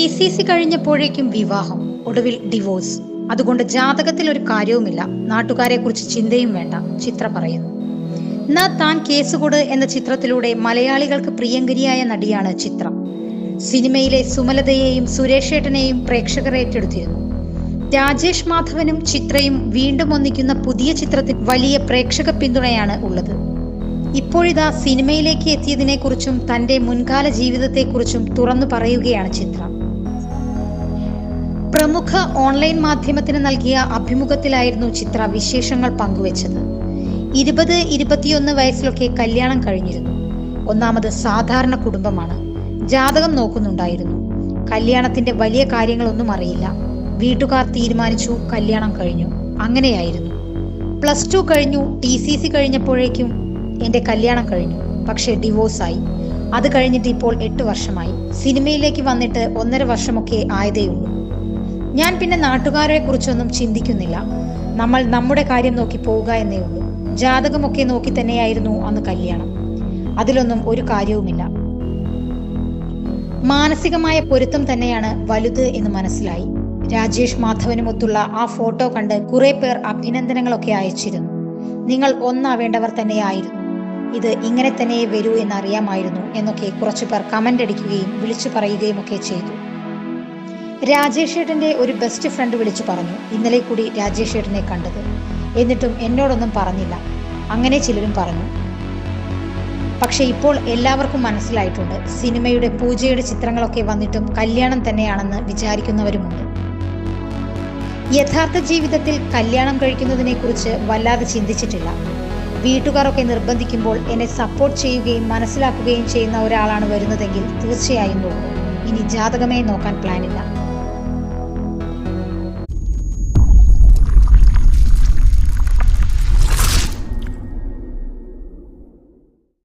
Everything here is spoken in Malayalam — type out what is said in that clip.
TCC കഴിഞ്ഞപ്പോഴേക്കും വിവാഹം, ഒടുവിൽ ഡിവോഴ്സ്. അതുകൊണ്ട് ജാതകത്തിൽ ഒരു കാര്യവുമില്ല, നാട്ടുകാരെ കുറിച്ച് ചിന്തയും വേണ്ട, ചിത്ര പറയുന്നു. ന താൻ കേസുകൊട് എന്ന ചിത്രത്തിലൂടെ മലയാളികൾക്ക് പ്രിയങ്കരിയായ നടിയാണ് ചിത്ര. സിനിമയിലെ സുമലതയെയും സുരേഷേട്ടനെയും പ്രേക്ഷകർ ഏറ്റെടുത്തിരുന്നു. രാജേഷ് മാധവനും ചിത്രയും വീണ്ടും ഒന്നിക്കുന്ന പുതിയ ചിത്രത്തിൽ വലിയ പ്രേക്ഷക പിന്തുണയാണ് ഉള്ളത്. ഇപ്പോഴിതാ സിനിമയിലേക്ക് എത്തിയതിനെക്കുറിച്ചും തന്റെ മുൻകാല ജീവിതത്തെക്കുറിച്ചും തുറന്നു പറയുകയാണ് ചിത്ര. പ്രമുഖ ഓൺലൈൻ മാധ്യമത്തിന് നൽകിയ അഭിമുഖത്തിലായിരുന്നു ചിത്ര വിശേഷങ്ങൾ പങ്കുവച്ചത്. 20-21 വയസ്സിലൊക്കെ കല്യാണം കഴിഞ്ഞിരുന്നു. ഒന്നാമത് സാധാരണ കുടുംബമാണ്. ജാതകം നോക്കുന്നുണ്ടായിരുന്നു. കല്യാണത്തിന്റെ വലിയ കാര്യങ്ങളൊന്നും അറിയില്ല. വീട്ടുകാർ തീരുമാനിച്ചു, കല്യാണം കഴിഞ്ഞു. അങ്ങനെയായിരുന്നു. +2 കഴിഞ്ഞു. TCC കഴിഞ്ഞപ്പോഴേക്കും എന്റെ കല്യാണം കഴിഞ്ഞു. പക്ഷെ ഡിവോഴ്സായി. അത് കഴിഞ്ഞിട്ട് ഇപ്പോൾ 8 വർഷമായി. സിനിമയിലേക്ക് വന്നിട്ട് 1.5 വർഷമൊക്കെ ആയതേയുള്ളൂ. ഞാൻ പിന്നെ നാട്ടുകാരെ കുറിച്ചൊന്നും ചിന്തിക്കുന്നില്ല. നമ്മൾ നമ്മുടെ കാര്യം നോക്കി പോവുക എന്നേ ഉള്ളൂ. ജാതകമൊക്കെ നോക്കി തന്നെയായിരുന്നു അന്ന് കല്യാണം. അതിലൊന്നും ഒരു കാര്യവുമില്ല. മാനസികമായ പൊരുത്തം തന്നെയാണ് വലുത് എന്ന് മനസ്സിലായി. രാജേഷ് മാധവനുമൊത്തുള്ള ആ ഫോട്ടോ കണ്ട് കുറെ പേർ അഭിനന്ദനങ്ങളൊക്കെ അയച്ചിരുന്നു. നിങ്ങൾ ഒന്നാവേണ്ടവർ തന്നെയായിരുന്നു, ഇത് ഇങ്ങനെ തന്നെ വരൂ എന്നറിയാമായിരുന്നു എന്നൊക്കെ കുറച്ചു പേർ കമന്റ് അടിക്കുകയും വിളിച്ചു പറയുകയും ഒക്കെ ചെയ്തു. രാജേഷ് ഏട്ടന്റെ ഒരു ബെസ്റ്റ് ഫ്രണ്ട് വിളിച്ചു പറഞ്ഞു, ഇന്നലെ കൂടി രാജേഷ് ഏട്ടനെ കണ്ടത്, എന്നിട്ടും എന്നോടൊന്നും പറഞ്ഞില്ല. അങ്ങനെ ചിലരും പറഞ്ഞു. പക്ഷെ ഇപ്പോൾ എല്ലാവർക്കും മനസ്സിലായിട്ടുണ്ട്. സിനിമയുടെ പൂജയുടെ ചിത്രങ്ങളൊക്കെ വന്നിട്ടും കല്യാണം തന്നെയാണെന്ന് വിചാരിക്കുന്നവരുമുണ്ട്. യഥാർത്ഥ ജീവിതത്തിൽ കല്യാണം കഴിക്കുന്നതിനെ കുറിച്ച് വല്ലാതെ ചിന്തിച്ചിട്ടില്ല. വീട്ടുകാരൊക്കെ നിർബന്ധിക്കുമ്പോൾ എന്നെ സപ്പോർട്ട് ചെയ്യുകയും മനസ്സിലാക്കുകയും ചെയ്യുന്ന ഒരാളാണ് വരുന്നതെങ്കിൽ തീർച്ചയായും നോക്കും. ഇനി ജാതകമേ നോക്കാൻ പ്ലാനില്ല.